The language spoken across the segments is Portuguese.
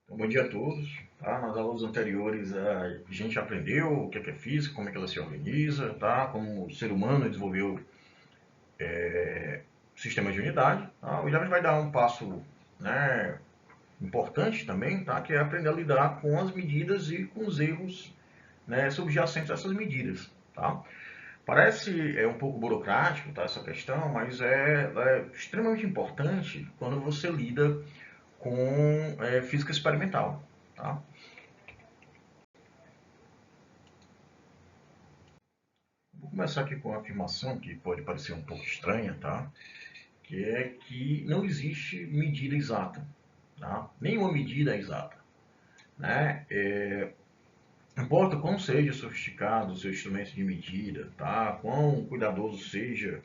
Então, bom dia a todos. Tá? Nas aulas anteriores a gente aprendeu o que é física, como é que ela se organiza, tá? Como o ser humano desenvolveu sistemas de unidade. Tá? Hoje a gente vai dar um passo, né, importante também, tá? Que é aprender a lidar com as medidas e com os erros, né, subjacentes a essas medidas. Tá? Parece um pouco burocrático, tá, essa questão, mas é extremamente importante quando você lida com física experimental. Tá? Vou começar aqui com uma afirmação que pode parecer um pouco estranha, tá? Que é que não existe medida exata, tá? Nenhuma medida é exata, né? Não importa quão seja sofisticado o seu instrumento de medida, tá? Quão cuidadoso seja,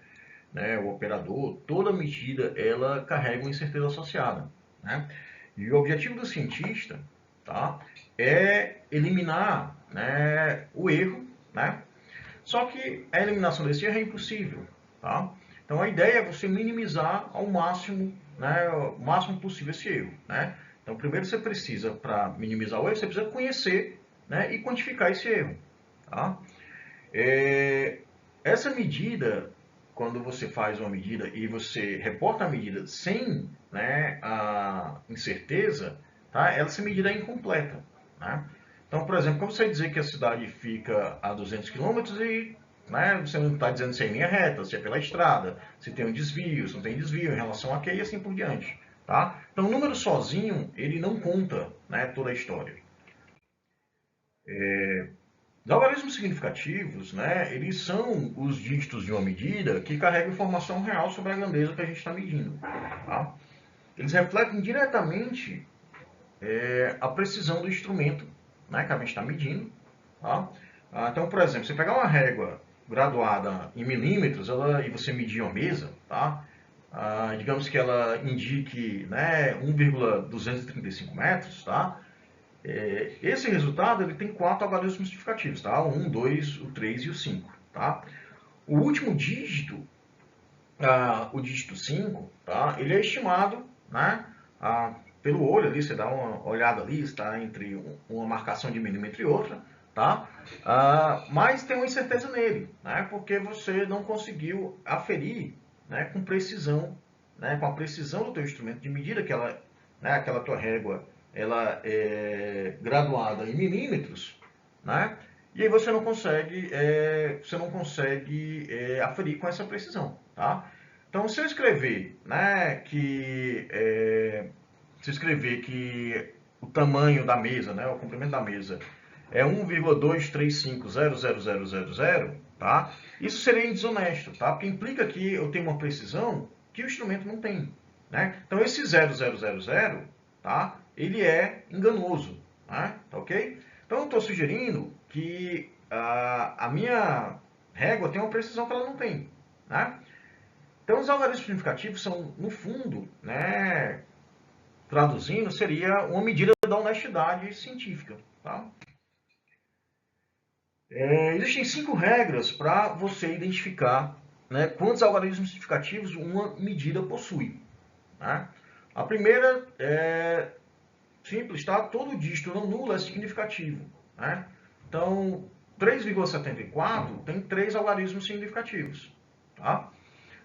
né, o operador, toda medida ela carrega uma incerteza associada, né? E o objetivo do cientista, tá, é eliminar, né, o erro, né? Só que a eliminação desse erro é impossível, tá? Então a ideia é você minimizar ao máximo, né, o máximo possível esse erro, né? Então primeiro você precisa, para minimizar o erro, você precisa conhecer, né, e quantificar esse erro, tá? É, essa medida, quando você faz uma medida e você reporta a medida sem, né, a incerteza, tá? Essa medida é incompleta, né? Então, por exemplo, como você dizer que a cidade fica a 200 quilômetros e, né, você não está dizendo se é em linha reta, se é pela estrada, se tem um desvio, se não tem desvio em relação a quê e assim por diante, tá? Então, o número sozinho, ele não conta, né, toda a história. Os algarismos significativos, né, eles são os dígitos de uma medida que carregam informação real sobre a grandeza que a gente está medindo. Tá? Eles refletem diretamente a precisão do instrumento, né, que a gente está medindo. Tá? Então, por exemplo, você pegar uma régua graduada em milímetros e você medir uma mesa, tá? Digamos que ela indique, né, 1,235 metros, tá? Esse resultado ele tem quatro algarismos significativos, tá? O 1, 2, o 3 e o 5. Tá? O último dígito, o dígito 5, tá? Ele é estimado, né, pelo olho ali, você dá uma olhada ali, está entre uma marcação de milímetro e outra, tá? Mas tem uma incerteza nele, né, porque você não conseguiu aferir, né, com precisão, né, com a precisão do teu instrumento de medida, que ela, né, aquela tua régua, ela é graduada em milímetros, né? E aí você não consegue aferir com essa precisão, tá? Então, se eu escrever, né, se eu escrever que o tamanho da mesa, né, o comprimento da mesa é 1,2350000, tá? Isso seria desonesto, tá? Porque implica que eu tenho uma precisão que o instrumento não tem, né? Então, esse 0000, tá? Ele é enganoso, né? Tá ok? Então, eu estou sugerindo que a minha régua tem uma precisão que ela não tem, né? Então, os algarismos significativos são, no fundo, né, traduzindo, seria uma medida da honestidade científica. Tá? Existem 5 regras para você identificar, né, quantos algarismos significativos uma medida possui. Né? A primeira é simples, tá? Todo dígito não nulo é significativo. Né? Então, 3,74 tem 3 algarismos significativos. Tá?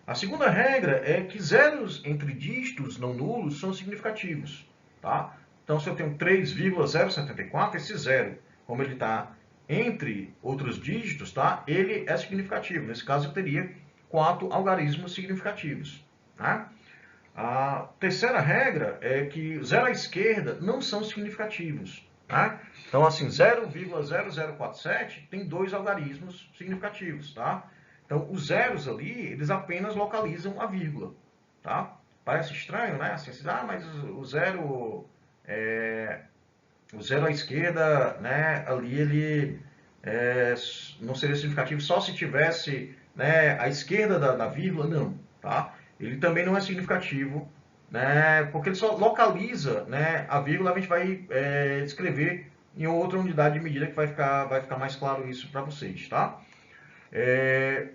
A segunda regra é que zeros entre dígitos não nulos são significativos. Tá? Então, se eu tenho 3,074, esse zero, como ele está entre outros dígitos, tá? Ele é significativo. Nesse caso, eu teria 4 algarismos significativos. Tá? A terceira regra é que zero à esquerda não são significativos. Tá? Então, assim, 0,0047 tem 2 algarismos significativos. Tá? Então, os zeros ali, eles apenas localizam a vírgula. Tá? Parece estranho, né? Assim, mas o zero à esquerda, né, ali ele não seria significativo só se tivesse, né, à esquerda da vírgula, não, tá? Ele também não é significativo, né, porque ele só localiza, né, a vírgula, a gente vai escrever em outra unidade de medida que vai ficar mais claro isso para vocês, tá?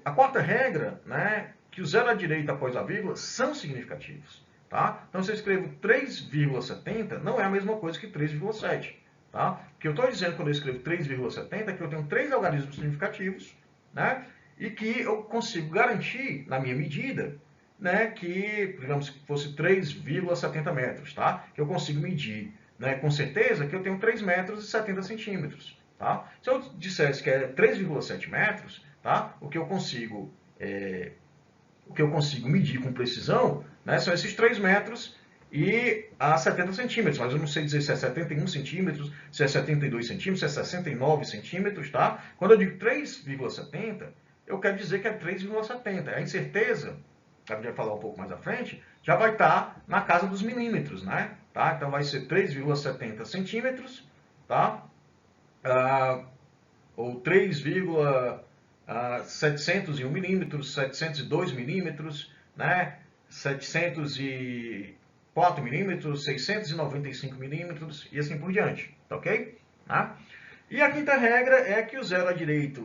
A quarta regra, né, que o zero à direita após a vírgula são significativos. tá? Então, se eu escrevo 3,70, não é a mesma coisa que 3,7, tá? O que eu estou dizendo quando eu escrevo 3,70 é que eu tenho 3 algarismos significativos, né? E que eu consigo garantir, na minha medida, né, que, digamos que fosse 3,70 metros, tá? Que eu consigo medir, né, com certeza que eu tenho 3 metros e 70 centímetros, tá? Se eu dissesse que é 3,7 metros, tá? O que eu consigo medir com precisão, né, são esses 3 metros e a 70 centímetros, mas eu não sei dizer se é 71 centímetros, se é 72 centímetros, se é 69 centímetros, tá? Quando eu digo 3,70, eu quero dizer que é 3,70. A incerteza, que a gente vai falar um pouco mais à frente, já vai estar na casa dos milímetros, né? Tá? Então vai ser 3,70 centímetros, tá? Ou 3,701 milímetros, 702 milímetros, né? 704 milímetros, 695 milímetros e assim por diante, tá ok? Tá? E a quinta regra é que o zero à direita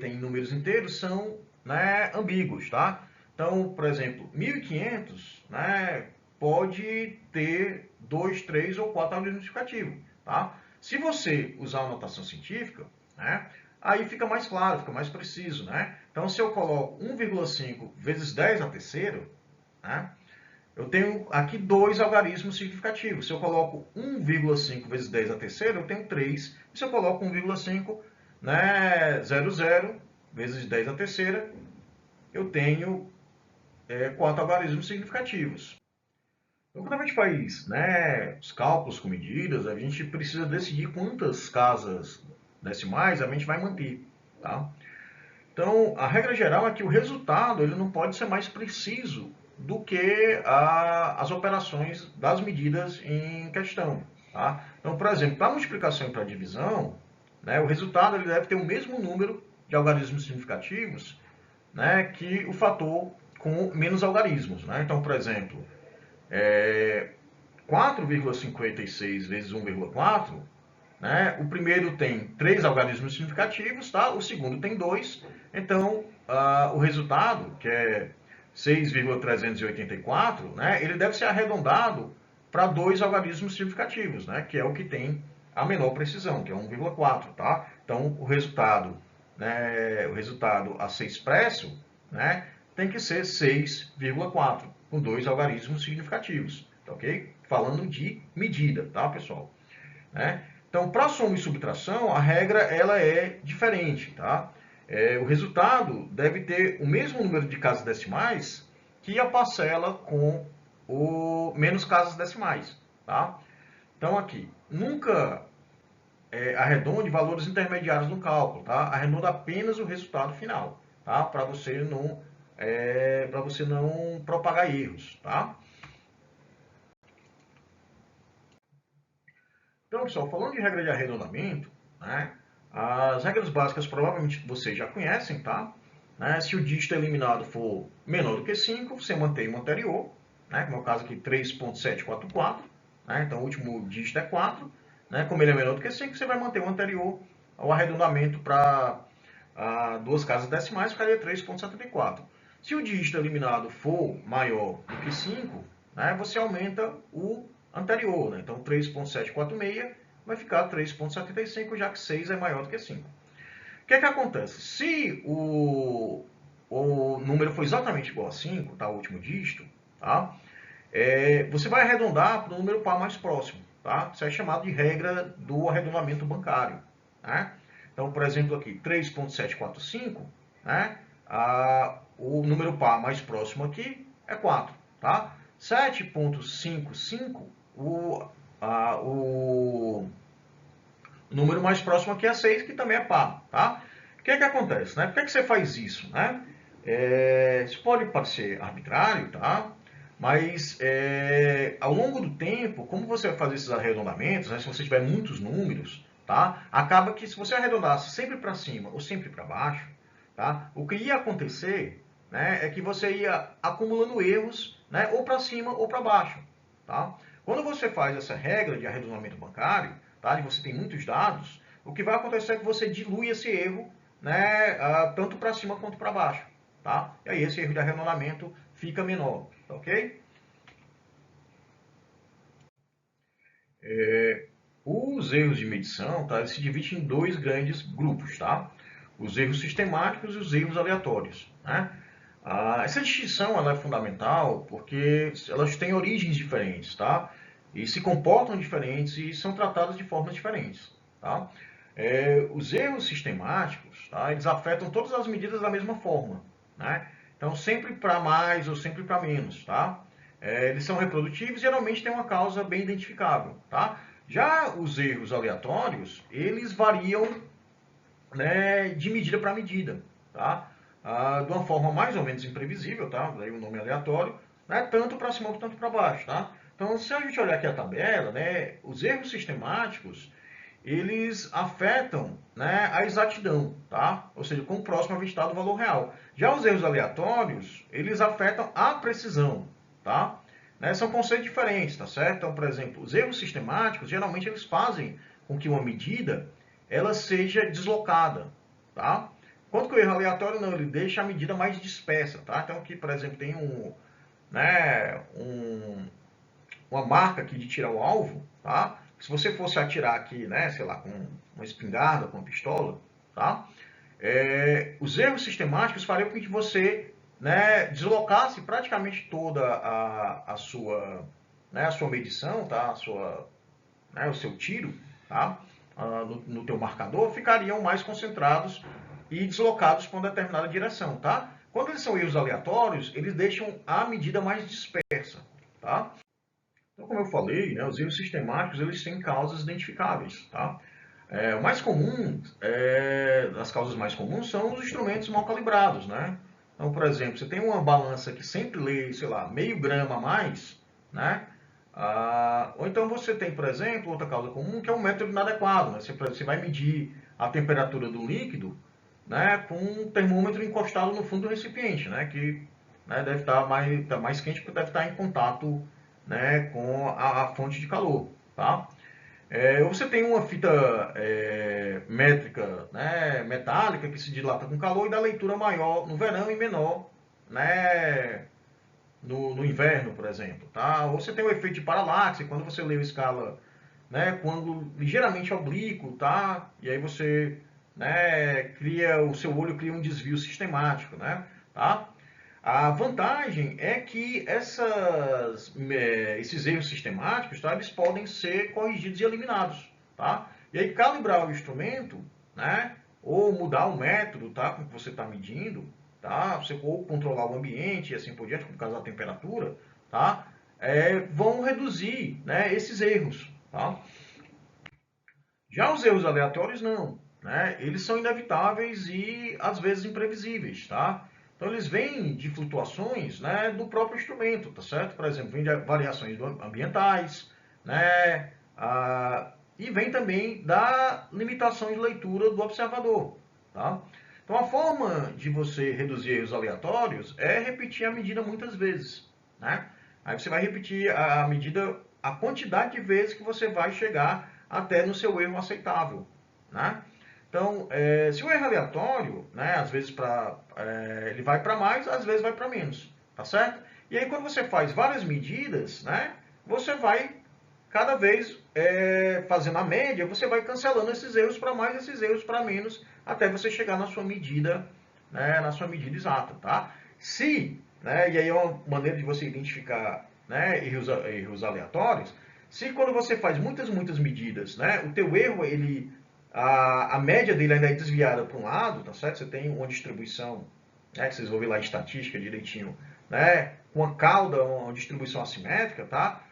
em números inteiros são, né, ambíguos, tá? Então, por exemplo, 1.500, né, pode ter 2, 3 ou 4 algarismos significativos, tá? Se você usar a notação científica, né, aí fica mais claro, fica mais preciso, né? Então, se eu coloco 1,5 vezes 10 a terceira, né, eu tenho aqui 2 algarismos significativos. Se eu coloco 1,5 vezes 10 a terceira, eu tenho 3. E se eu coloco 1,5, né, 00 vezes 10 a terceira, eu tenho 4 algarismos significativos. Então, quando a gente faz, né, os cálculos com medidas, a gente precisa decidir quantas casas decimais a gente vai manter, tá? Então, a regra geral é que o resultado ele não pode ser mais preciso do que as operações das medidas em questão, tá? Então, por exemplo, para multiplicação e para divisão, né, o resultado ele deve ter o mesmo número de algarismos significativos, né, que o fator com menos algarismos, né? Então, por exemplo, 4,56 vezes 1,4, né? O primeiro tem 3 algarismos significativos, tá? O segundo tem 2. Então, o resultado, que é 6,384, né? Ele deve ser arredondado para 2 algarismos significativos, né? Que é o que tem a menor precisão, que é 1,4, tá? Então, o resultado, né, o resultado a ser expresso, né, tem que ser 6,4, com 2 algarismos significativos, tá ok? Falando de medida, tá, pessoal? Né? Então, para soma e subtração, a regra ela é diferente, tá? O resultado deve ter o mesmo número de casas decimais que a parcela com o menos casas decimais, tá? Então, aqui, nunca arredonde valores intermediários no cálculo, tá? Arredonda apenas o resultado final, tá? Para você não propagar erros, tá? Então, pessoal, falando de regra de arredondamento, né, as regras básicas provavelmente vocês já conhecem, tá? Né, se o dígito eliminado for menor do que 5, você mantém o anterior, né, como é o caso aqui 3.744, né, então o último dígito é 4, né, como ele é menor do que 5, você vai manter o anterior, o arredondamento para duas casas decimais ficaria 3.74. Se o dígito eliminado for maior do que 5, né, você aumenta o anterior, né? Então 3.746 vai ficar 3.75, já que 6 é maior do que 5. O que é que acontece? Se o número for exatamente igual a 5, tá? O último dígito, tá? Você vai arredondar para o número par mais próximo, tá? Isso é chamado de regra do arredondamento bancário, né? Então, por exemplo, aqui, 3.745, né? O número par mais próximo aqui é 4, tá? 7.55, o número mais próximo aqui é 6, que também é par, tá? O que é que acontece, né? Por que é que você faz isso, né? Isso pode parecer arbitrário, tá? Mas ao longo do tempo, como você vai fazer esses arredondamentos, né? Se você tiver muitos números, tá? Acaba que se você arredondasse sempre para cima ou sempre para baixo, tá? O que ia acontecer, né, é que você ia acumulando erros, né, ou para cima ou para baixo, tá? Quando você faz essa regra de arredondamento bancário, tá, e você tem muitos dados, o que vai acontecer é que você dilui esse erro, né, tanto para cima quanto para baixo, tá? E aí esse erro de arredondamento fica menor, tá ok? Os erros de medição, tá, eles se dividem em dois grandes grupos, tá? Os erros sistemáticos e os erros aleatórios, né? Essa distinção ela é fundamental porque elas têm origens diferentes, tá? E se comportam diferentes e são tratadas de formas diferentes, tá? Os erros sistemáticos, tá, eles afetam todas as medidas da mesma forma, né? Então, sempre para mais ou sempre para menos, tá? Eles são reprodutíveis e geralmente têm uma causa bem identificável, tá? Já os erros aleatórios, eles variam, né, de medida para medida, tá? De uma forma mais ou menos imprevisível, tá? Daí o nome aleatório, né? Tanto para cima quanto para baixo, tá? Então, se a gente olhar aqui a tabela, né, os erros sistemáticos, eles afetam, né, a exatidão, tá? Ou seja, quão próximo a está do valor real. Já os erros aleatórios, eles afetam a precisão, tá? Né, são conceitos diferentes, tá certo? Então, por exemplo, os erros sistemáticos, geralmente eles fazem com que uma medida ela seja deslocada, tá? Enquanto que o erro aleatório não, ele deixa a medida mais dispersa, tá? Então aqui, por exemplo, tem né, uma marca aqui de tirar o alvo, tá? Se você fosse atirar aqui, né, sei lá, com uma espingarda, com uma pistola, tá? Os erros sistemáticos fariam com que você, né, deslocasse praticamente toda né, a sua medição, tá? Né, o seu tiro, tá? No teu marcador, ficariam mais concentrados e deslocados para uma determinada direção, tá? Quando eles são erros aleatórios, eles deixam a medida mais dispersa, tá? Então, como eu falei, né, os erros sistemáticos eles têm causas identificáveis, tá? O mais comum, as causas mais comuns são os instrumentos mal calibrados, né? Então, por exemplo, você tem uma balança que sempre lê, sei lá, meio grama a mais, né? Ou então você tem, por exemplo, outra causa comum que é um método inadequado, né? Você vai medir a temperatura do líquido, né, com um termômetro encostado no fundo do recipiente, né? Que, né, deve estar tá mais quente porque deve estar em contato, né, com a fonte de calor, tá? Você tem uma fita métrica, né, metálica que se dilata com calor e dá leitura maior no verão e menor, né, no inverno, por exemplo. Tá? Ou você tem o efeito de paralaxe, quando você lê a escala, né, quando ligeiramente oblíquo, tá? E aí você, né, o seu olho cria um desvio sistemático, né? Tá? A vantagem é que esses erros sistemáticos, tá, eles podem ser corrigidos e eliminados, tá? E aí calibrar o instrumento, né, ou mudar o método, tá, com que você está medindo, tá? Você ou controlar o ambiente e assim por diante, por causa da temperatura, tá? Vão reduzir, né, esses erros, tá? Já os erros aleatórios não, né? Eles são inevitáveis e às vezes imprevisíveis, tá? Então eles vêm de flutuações, né, do próprio instrumento, tá certo? Por exemplo, vem de variações ambientais, né? E vem também da limitação de leitura do observador, tá? Então a forma de você reduzir erros aleatórios é repetir a medida muitas vezes, né? Aí você vai repetir a medida, a quantidade de vezes que você vai chegar até no seu erro aceitável, né? Então, se o erro é aleatório, né, às vezes ele vai para mais, às vezes vai para menos, tá certo? E aí quando você faz várias medidas, né, você vai cada vez fazendo a média, você vai cancelando esses erros para mais, esses erros para menos, até você chegar na sua medida, né, na sua medida exata, tá? Né, e aí é uma maneira de você identificar, né, erros aleatórios, se quando você faz muitas medidas, né, o teu erro, a média dele ainda é desviada para um lado, tá certo? Você tem uma distribuição, né, que vocês vão ver lá em estatística direitinho, né, com a cauda, uma distribuição assimétrica, tá?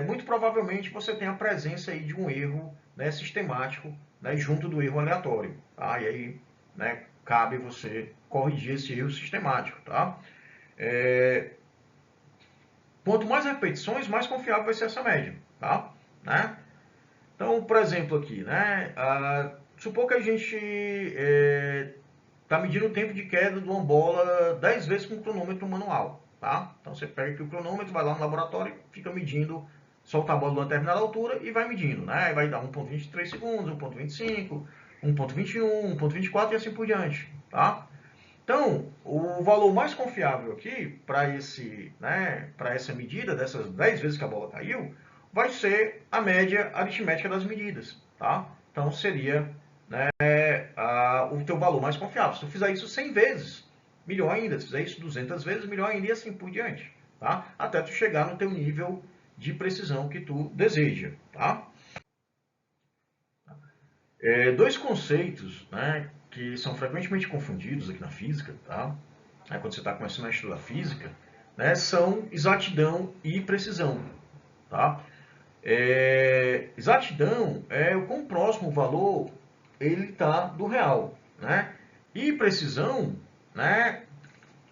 Muito provavelmente você tem a presença aí de um erro, né, sistemático, né, junto do erro aleatório, tá? E aí, né, cabe você corrigir esse erro sistemático, tá? Quanto mais repetições, mais confiável vai ser essa média, tá? Né? Então, por exemplo, aqui, né? Supor que a gente está medindo o tempo de queda de uma bola 10 vezes com o cronômetro manual, tá? Então você pega aqui o cronômetro, vai lá no laboratório, fica medindo, solta a bola de uma determinada altura e vai medindo, né? Vai dar 1,23 segundos, 1,25, 1,21, 1,24 e assim por diante, tá? Então, o valor mais confiável aqui para né, para essa medida, dessas 10 vezes que a bola caiu, vai ser a média aritmética das medidas, tá? Então seria, né, o teu valor mais confiável. Se tu fizer isso 100 vezes, melhor ainda. Se fizer isso 200 vezes, melhor ainda, e assim por diante, tá? Até tu chegar no teu nível de precisão que tu deseja, tá? Dois conceitos, né, que são frequentemente confundidos aqui na física, tá? Quando você está começando a estudar física, né, são exatidão e precisão, tá? Exatidão é o quão próximo o valor ele está do real, né? E precisão, né,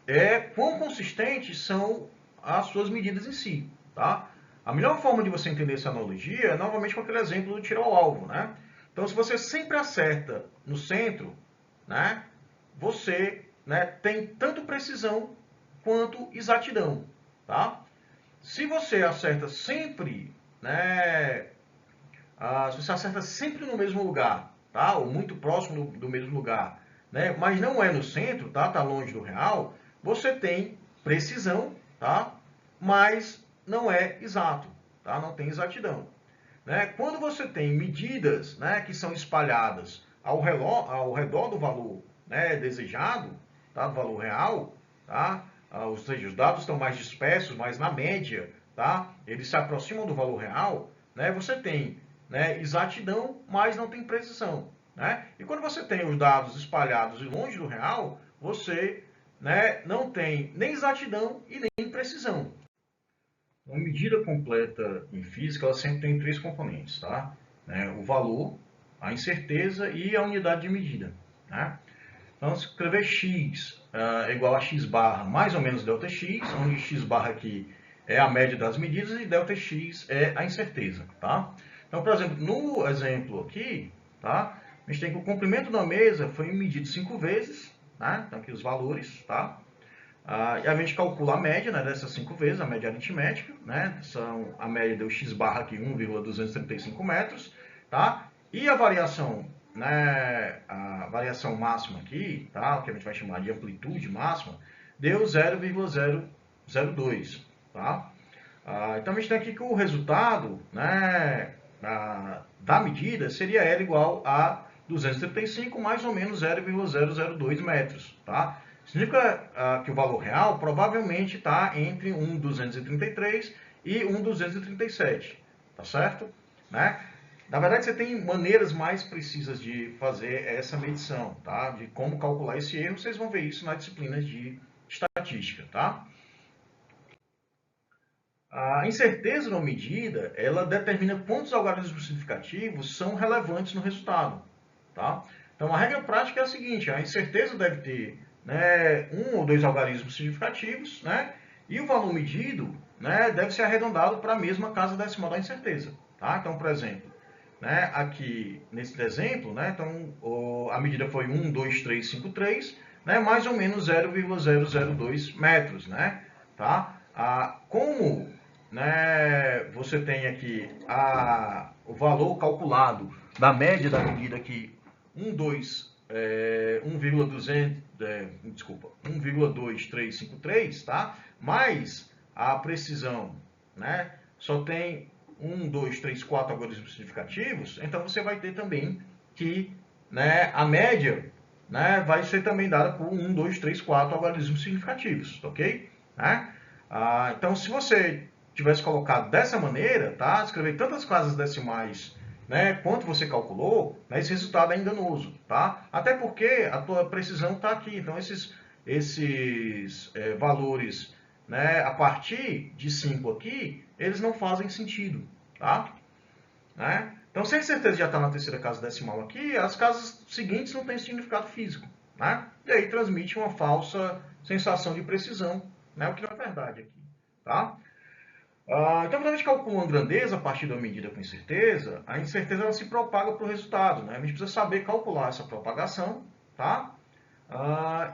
é quão consistentes são as suas medidas em si, tá? A melhor forma de você entender essa analogia é novamente com aquele exemplo do tiro ao alvo, né? Então, se você sempre acerta no centro, né, você, né, tem tanto precisão quanto exatidão, tá? Se você acerta sempre, né, se você acerta sempre no mesmo lugar, tá? Ou muito próximo do mesmo lugar, né? Mas não é no centro, tá? Tá longe do real, você tem precisão, tá? Mas não é exato, tá? Não tem exatidão, né? Quando você tem medidas, né, que são espalhadas ao redor do valor, né, desejado, tá? Do valor real, tá? Ou seja, os dados estão mais dispersos, mas na média, tá? Eles se aproximam do valor real, né? Você tem, né, exatidão, mas não tem precisão, né? E quando você tem os dados espalhados e longe do real, você, né, não tem nem exatidão e nem precisão. Uma medida completa em física, ela sempre tem três componentes, tá? O valor, a incerteza e a unidade de medida, né? Então, se escrever x é igual a x barra mais ou menos delta x, onde x barra aqui é a média das medidas e delta x é a incerteza, tá? Então, por exemplo, no exemplo aqui, tá? A gente tem que o comprimento da mesa foi medido 5 vezes, né? Então, aqui os valores, tá? E a gente calcula a média, né, dessas 5 vezes, a média aritmética, né? A média deu x barra aqui 1,235 metros, tá? E a variação, né, a variação máxima aqui, tá? Que a gente vai chamar de amplitude máxima, deu 0,002, tá? Então a gente tem aqui que o resultado, né, da medida seria L igual a 235 mais ou menos 0,002 metros, tá? Significa que o valor real provavelmente está entre 1,233 e 1,237, tá certo? Né? Na verdade, você tem maneiras mais precisas de fazer essa medição, tá? De como calcular esse erro, vocês vão ver isso na disciplina de estatística, tá? A incerteza na medida, ela determina quantos algarismos significativos são relevantes no resultado, tá? Então, a regra prática é a seguinte, a incerteza deve ter, né, um ou dois algarismos significativos, né, e o valor medido, né, deve ser arredondado para a mesma casa decimal da incerteza, tá? Então, por exemplo, né, aqui nesse exemplo, né, então, a medida foi 12353, né, mais ou menos 0,002 metros, né, tá? Como, né, você tem aqui o valor calculado da média da medida aqui 1,2353, tá? Mais a precisão, né? Só tem 1, 2, 3, 4 algarismos significativos, então você vai ter também que, né, a média, né, vai ser também dada por 1, 2, 3, 4 algarismos significativos, ok? Né? Então, se você tivesse colocado dessa maneira, tá? Escrever tantas casas decimais, né, quanto você calculou, né, esse resultado é enganoso, tá? Até porque a tua precisão está aqui. Então, esses valores, né, a partir de 5 aqui, eles não fazem sentido, tá? Né? Então, sem certeza já está na terceira casa decimal aqui, as casas seguintes não têm significado físico, né? E aí transmite uma falsa sensação de precisão, né? O que não é verdade aqui, tá? Então, quando a gente calcula uma grandeza a partir da medida com incerteza, a incerteza ela se propaga para o resultado, né? A gente precisa saber calcular essa propagação, tá?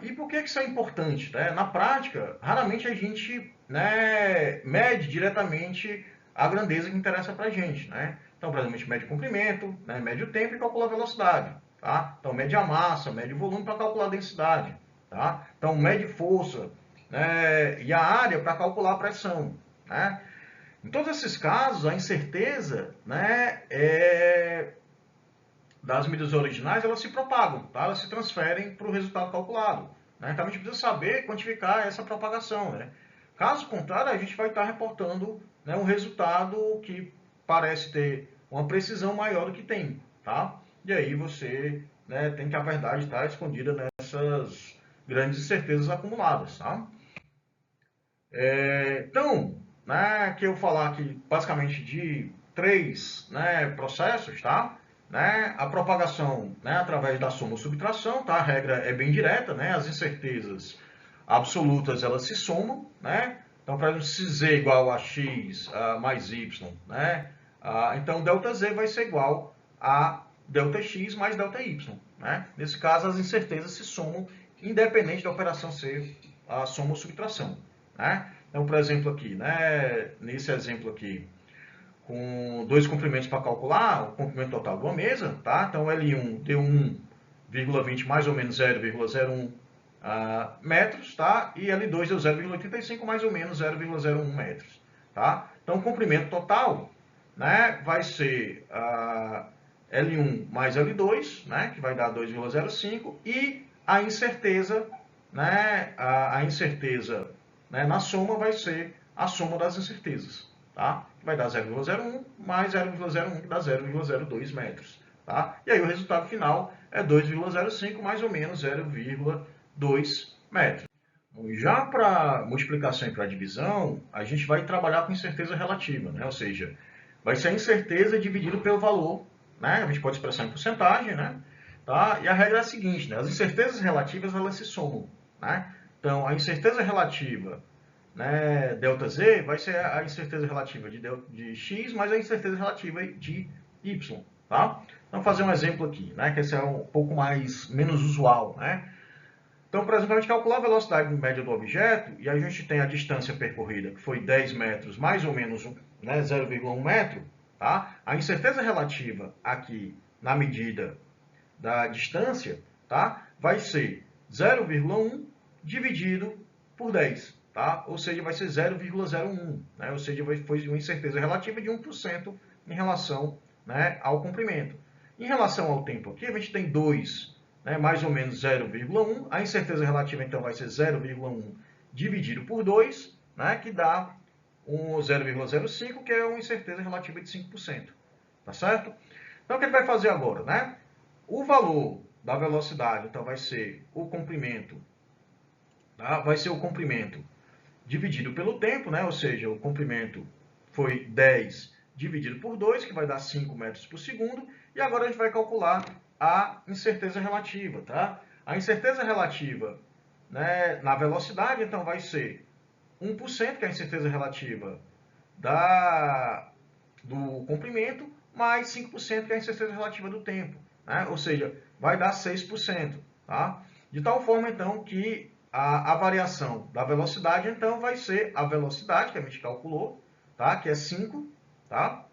E por que isso é importante? Né? Na prática, raramente a gente, né, mede diretamente a grandeza que interessa para a gente, né? Então, por exemplo, a gente mede o comprimento, né, mede o tempo e calcula a velocidade, tá? Então, mede a massa, mede o volume para calcular a densidade, tá? Então, mede força, né, e a área para calcular a pressão, né? Em todos esses casos, a incerteza, né, das medidas originais, elas se propagam, tá? Elas se transferem para o resultado calculado. Né? Então, a gente precisa saber quantificar essa propagação. Né? Caso contrário, a gente vai estar reportando, né, um resultado que parece ter uma precisão maior do que tem. Tá? E aí você, né, tem que a verdade estar escondida nessas grandes incertezas acumuladas. Tá? Então, né, que eu falar aqui basicamente de três, né, processos, tá? Né, a propagação, né, através da soma ou subtração, tá? A regra é bem direta, né? As incertezas absolutas elas se somam, né? Então, por exemplo, se z igual a x mais y, né? Então, ΔZ vai ser igual a ΔX mais ΔY, né? Nesse caso, as incertezas se somam independente da operação ser a soma ou subtração. Né? Então, por exemplo, aqui, né, nesse exemplo aqui, com dois comprimentos para calcular, o comprimento total de uma mesa, tá? Então, L1 deu 1,20 mais ou menos 0,01 metros, tá? E L2 deu 0,85 mais ou menos 0,01 metros, tá? Então, o comprimento total, né, vai ser L1 mais L2, né, que vai dar 2,05, e a incerteza, né, a incerteza, né, na soma vai ser a soma das incertezas, tá? Vai dar 0,01 mais 0,01, que dá 0,02 metros, tá? E aí o resultado final é 2,05 mais ou menos 0,2 metros. Já para multiplicação e para divisão, a gente vai trabalhar com incerteza relativa, né? Ou seja, vai ser a incerteza dividido pelo valor, né? A gente pode expressar em porcentagem, né? Tá? E a regra é a seguinte, né? As incertezas relativas elas se somam, né? Então, a incerteza relativa, né, ΔZ vai ser a incerteza relativa de x mais a incerteza relativa de y, tá? Então, fazer um exemplo aqui, né? Que esse é um pouco menos usual, né? Então, por exemplo, a gente calcular a velocidade média do objeto e a gente tem a distância percorrida, que foi 10 metros, mais ou menos, né, 0,1 metro. Tá? A incerteza relativa aqui na medida da distância, tá, vai ser 0,1 dividido por 10. Tá? Ou seja, vai ser 0,01. Né? Ou seja, foi uma incerteza relativa de 1% em relação, né, ao comprimento. Em relação ao tempo aqui, a gente tem 2, né, mais ou menos 0,1. A incerteza relativa, então, vai ser 0,1 dividido por 2, né, que dá um 0,05, que é uma incerteza relativa de 5%. Tá certo? Então, o que ele vai fazer agora? Né? O valor da velocidade, então, vai ser o comprimento, tá? Vai ser o comprimento dividido pelo tempo, né? Ou seja, o comprimento foi 10 dividido por 2, que vai dar 5 metros por segundo. E agora a gente vai calcular a incerteza relativa, tá? A incerteza relativa, né, na velocidade, então, vai ser 1%, que é a incerteza relativa do comprimento, mais 5%, que é a incerteza relativa do tempo. Né? Ou seja, vai dar 6%. Tá? De tal forma, então, que a variação da velocidade, então, vai ser a velocidade que a gente calculou, tá? Que é 5, tá?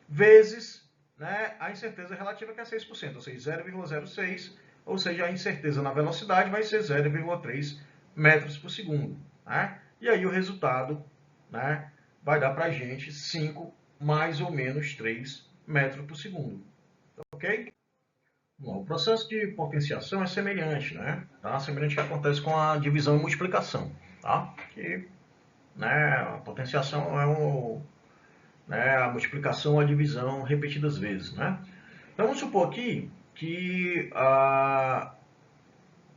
Vezes, né, a incerteza relativa, que é 6%, ou seja, 0,06, ou seja, a incerteza na velocidade vai ser 0,3 metros por segundo. Né? E aí o resultado, né, vai dar para a gente 5 mais ou menos 3 metros por segundo. Ok? Bom, o processo de potenciação é semelhante, né? Tá? Semelhante ao que acontece com a divisão e multiplicação. Tá? Que, né, a potenciação é né, a multiplicação ou a divisão repetidas vezes. Né? Então vamos supor aqui que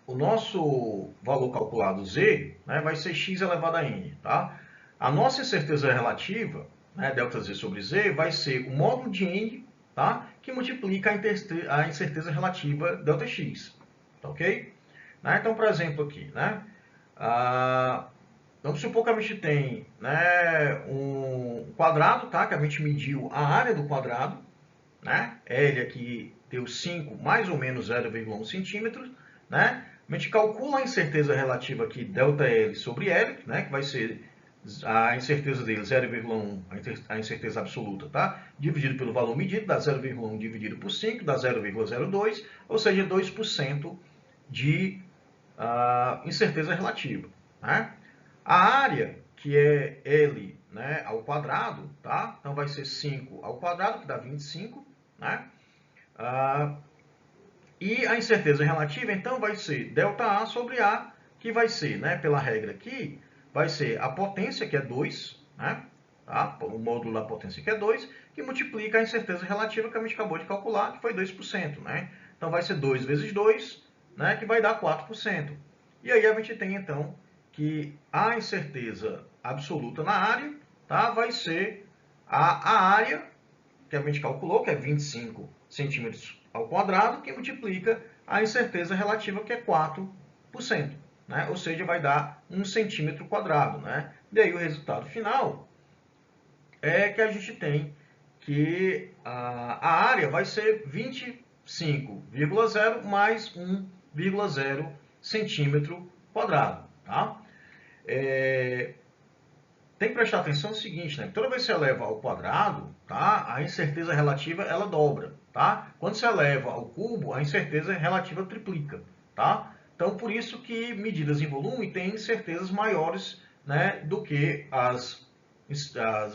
o nosso valor calculado z, né, vai ser x elevado a n. Tá? A nossa incerteza relativa, né, ΔZ sobre z, vai ser o módulo de n, tá, que multiplica a incerteza relativa ΔX. Tá, ok? Né? Então, por exemplo, aqui, né, vamos supor que a gente tem, né, um quadrado, tá, que a gente mediu a área do quadrado, né, L aqui deu 5 mais ou menos 0,1 centímetros, né, a gente calcula a incerteza relativa aqui, ΔL sobre L, né, que vai ser a incerteza dele, 0,1, a incerteza absoluta, tá? Dividido pelo valor medido, dá 0,1 dividido por 5, dá 0,02, ou seja, 2% de incerteza relativa. Né? A área, que é L né, ao quadrado, tá? Então vai ser 5 ao quadrado, que dá 25, né? E a incerteza relativa, então, vai ser ΔA sobre A, que vai ser, né, pela regra aqui, vai ser a potência, que é 2, né? Tá? O módulo da potência, que é 2, que multiplica a incerteza relativa que a gente acabou de calcular, que foi 2%, né? Então vai ser 2 vezes 2, né, que vai dar 4%. E aí a gente tem, então, que a incerteza absoluta na área, tá, vai ser a área que a gente calculou, que é 25 centímetros ao quadrado, que multiplica a incerteza relativa, que é 4%. Né? Ou seja, vai dar 1 centímetro quadrado. Né? E aí o resultado final é que a gente tem que a área vai ser 25,0 mais 1,0 centímetro quadrado. Tá? Tem que prestar atenção no seguinte, né? Toda vez que você eleva ao quadrado, tá? A incerteza relativa ela dobra, tá? Quando você eleva ao cubo, a incerteza relativa triplica, tá? Então, por isso que medidas em volume têm incertezas maiores, né, do que as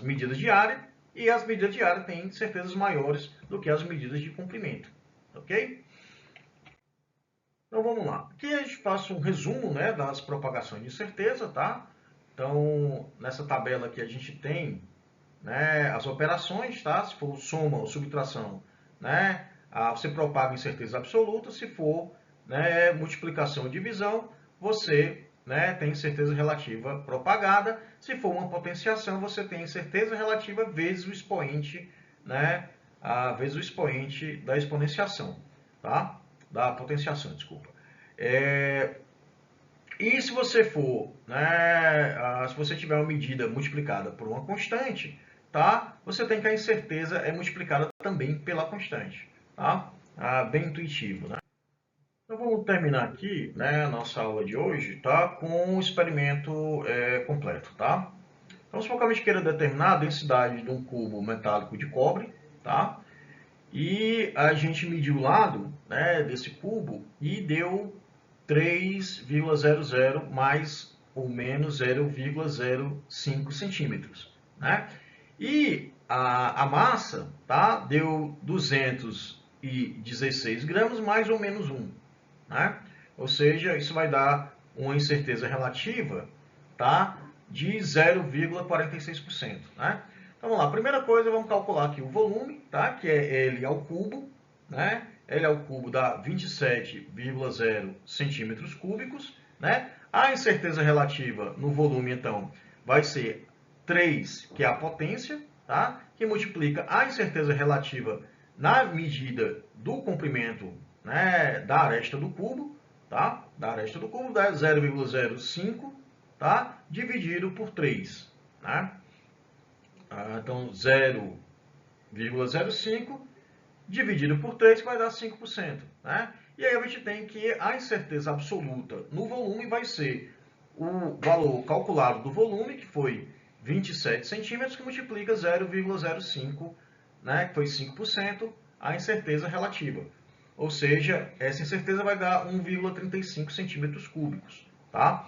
medidas de área, e as medidas de área têm incertezas maiores do que as medidas de comprimento, ok? Então vamos lá. Aqui a gente faz um resumo, né, das propagações de incerteza, tá? Então, nessa tabela aqui a gente tem, né, as operações, tá? Se for soma ou subtração, né, você propaga incerteza absoluta. Se for, né, multiplicação ou divisão, você, né, tem incerteza relativa propagada. Se for uma potenciação, você tem incerteza relativa vezes o expoente, né, vezes o expoente da exponenciação, tá? Da potenciação, desculpa. E se você for, né, se você tiver uma medida multiplicada por uma constante, tá? Você tem que a incerteza é multiplicada também pela constante, tá? Bem intuitivo, né? Então vamos terminar aqui, né, a nossa aula de hoje, tá? Com o experimento completo, tá? Então, se a gente queira determinar a densidade de um cubo metálico de cobre, tá? E a gente mediu o lado, né, desse cubo e deu 3,00 mais ou menos 0,05 centímetros. Né? E a massa, tá, deu 216 gramas mais ou menos 1. Né? Ou seja, isso vai dar uma incerteza relativa, tá, de 0,46%. Né? Então vamos lá, primeira coisa, vamos calcular aqui o volume, tá, que é L ao cubo, né? L ao cubo dá 27,0 centímetros cúbicos, né? A incerteza relativa no volume, então, vai ser 3, que é a potência, tá? Que multiplica a incerteza relativa na medida do comprimento, né, da aresta do cubo, tá? Da aresta do cubo dá 0,05, tá? Dividido por 3, né? Então, 0,05 dividido por 3, que vai dar 5%. Né? E aí a gente tem que a incerteza absoluta no volume vai ser o valor calculado do volume, que foi 27 centímetros, que multiplica 0,05, né, que foi 5%, a incerteza relativa. Ou seja, essa incerteza vai dar 1,35 centímetros cúbicos. Tá?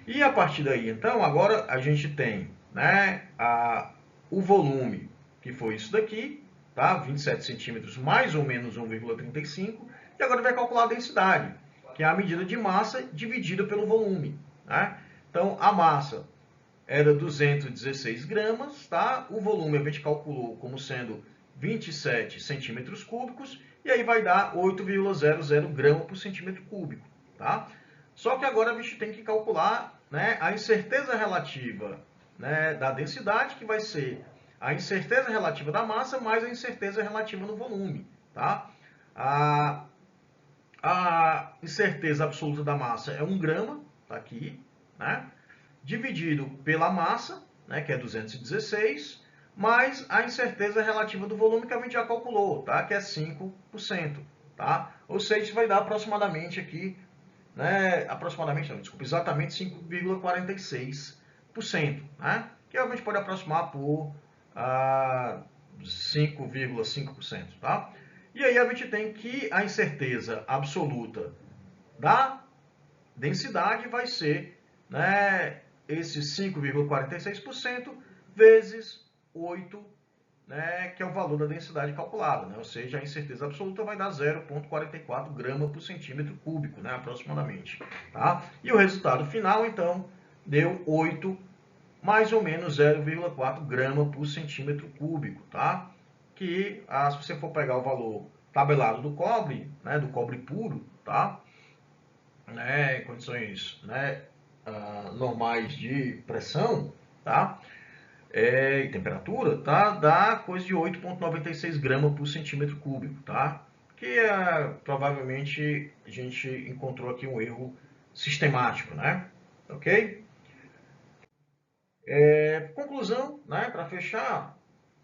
E a partir daí, então, agora a gente tem, né, o volume, que foi isso daqui, tá? 27 centímetros mais ou menos 1,35, e agora vai calcular a densidade, que é a medida de massa dividida pelo volume. Né? Então, a massa era 216 gramas, tá? O volume a gente calculou como sendo 27 centímetros cúbicos, e aí vai dar 8,00 gramas por centímetro cúbico. Tá? Só que agora a gente tem que calcular, né, a incerteza relativa, né, da densidade, que vai ser a incerteza relativa da massa mais a incerteza relativa no volume. Tá? A incerteza absoluta da massa é 1 grama, tá aqui, né? Dividido pela massa, né, que é 216, mais a incerteza relativa do volume, que a gente já calculou, tá? Que é 5%. Tá? Ou seja, isso vai dar aproximadamente aqui, né, exatamente 5,46%, né? Que a gente pode aproximar por 5,5%, tá? E aí a gente tem que a incerteza absoluta da densidade vai ser, né, esse 5,46% vezes 8, né, que é o valor da densidade calculada, né? Ou seja, a incerteza absoluta vai dar 0,44 grama por centímetro cúbico, né, aproximadamente. Tá? E o resultado final, então, deu 8, mais ou menos 0,4 grama por centímetro cúbico. Tá? Que, se você for pegar o valor tabelado do cobre, né, do cobre puro, tá? Né, em condições, né, normais de pressão, tá? E temperatura, tá? Dá coisa de 8,96 gramas por centímetro cúbico, tá? Que provavelmente a gente encontrou aqui um erro sistemático, né? Ok? Conclusão, né? Para fechar,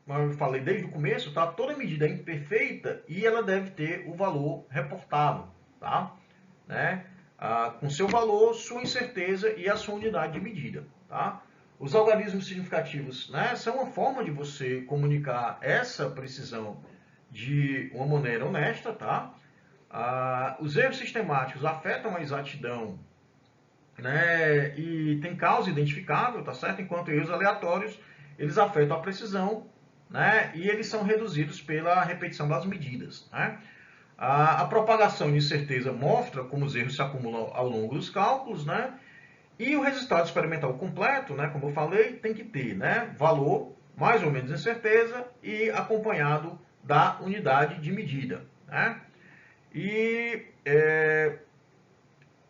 como eu falei desde o começo, tá? Toda medida é imperfeita e ela deve ter o valor reportado, tá? Né? Com seu valor, sua incerteza e a sua unidade de medida, tá? Os algarismos significativos, né, são uma forma de você comunicar essa precisão de uma maneira honesta, tá? Os erros sistemáticos afetam a exatidão, né, e tem causa identificável, tá certo? Enquanto erros aleatórios, eles afetam a precisão, né, e eles são reduzidos pela repetição das medidas, né? A propagação de incerteza mostra como os erros se acumulam ao longo dos cálculos, né? E o resultado experimental completo, né, como eu falei, tem que ter, né, valor, mais ou menos incerteza, e acompanhado da unidade de medida, né? E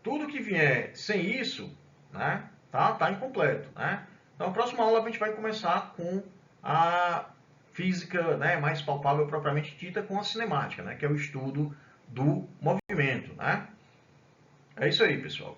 tudo que vier sem isso, né, tá incompleto, né? Então, na próxima aula a gente vai começar com a física, né, mais palpável propriamente dita, com a cinemática, né, que é o estudo do movimento, né? É isso aí, pessoal.